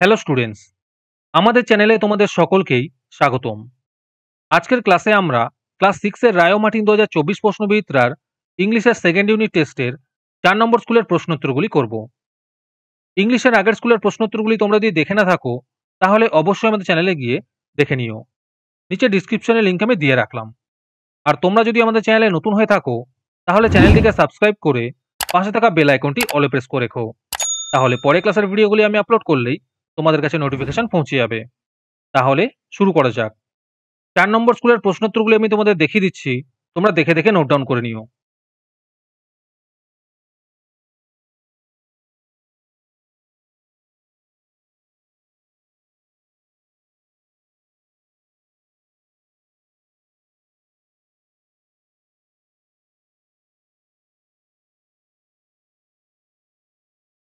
Hello students, আমাদের চ্যানেলে তোমাদের সকলকেই স্বাগতম। আজকের ক্লাসে আমরা ক্লাস 6 এর রায় ও মার্টিন 2024 প্রশ্নবিচিত্রার ইংলিশের সেকেন্ড ইউনিট টেস্টের 4 নম্বর স্কুলের প্রশ্নোত্তরগুলি করব। ইংলিশের আগের স্কুলের প্রশ্নোত্তরগুলি তোমরা যদি দেখে না থাকো তাহলে অবশ্যই আমাদের চ্যানেলে গিয়ে দেখে নিও। নিচে ডিসক্রিপশনে লিংক আমি দিয়ে রাখলাম। আর তোমরা যদি আমাদের চ্যানেলে নতুন হয়ে থাকো তাহলে চ্যানেলটিকে সাবস্ক্রাইব করে পাশে থাকা বেল আইকনটি অলে প্রেস করে রেখো। তাহলে পরে ক্লাসের ভিডিওগুলি আমি আপলোড করলেই তোমাদের কাছে নোটিফিকেশন পৌঁছে যাবে। তাহলে শুরু করা যাক। 4 নম্বর স্কুলের প্রশ্নোত্তরগুলি আমি তোমাদের দেখিয়ে দিচ্ছি। তোমরা দেখে দেখে নোট ডাউন করে নিও।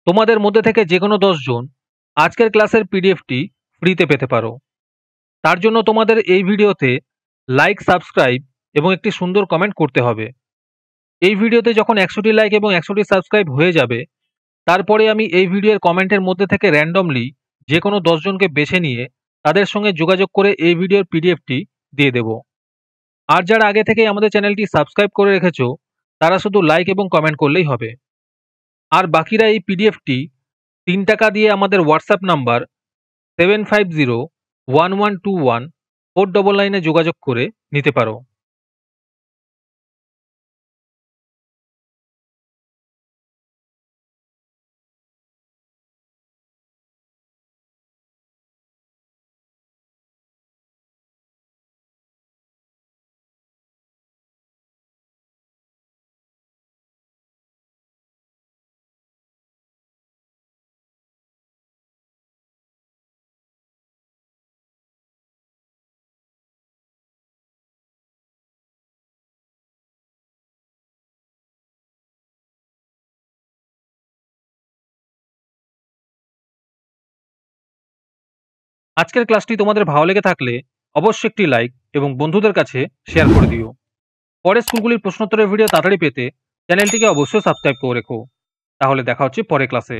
তোমাদের মধ্যে থেকে যে কোনো 10 জন আজকের ক্লাসের পিডিএফটি ফ্রিতে পেতে পারো। তার জন্য তোমাদের এই ভিডিওতে লাইক, সাবস্ক্রাইব এবং একটি সুন্দর কমেন্ট করতে হবে। এই ভিডিওতে যখন 100টি লাইক এবং 100টি সাবস্ক্রাইব হয়ে যাবে, তারপরে আমি এই ভিডিওর কমেন্টের মধ্যে থেকে র্যান্ডমলি যে কোনো 10 জনকে বেছে নিয়ে তাদের সঙ্গে যোগাযোগ করে এই ভিডিওর পিডিএফটি দিয়ে দেব। আর যারা আগে থেকেই আমাদের চ্যানেলটি সাবস্ক্রাইব করে রেখেছো তারা শুধু লাইক এবং কমেন্ট করলেই হবে। আর বাকিরা এই পিডিএফটি 3 টাকা দিয়ে আমাদের হোয়াটসঅ্যাপ নাম্বার 7501121499 যোগাযোগ করে নিতে পারো। আজকের ক্লাসটি তোমাদের ভালো লেগে থাকলে অবশ্যই একটি লাইক এবং বন্ধুদের কাছে শেয়ার করে দিও। পরের স্কুলগুলির প্রশ্নোত্তরের ভিডিও তাড়াতাড়ি পেতে চ্যানেলটিকে অবশ্যই সাবস্ক্রাইব করে রেখো। তাহলে দেখা হচ্ছে পরের ক্লাসে।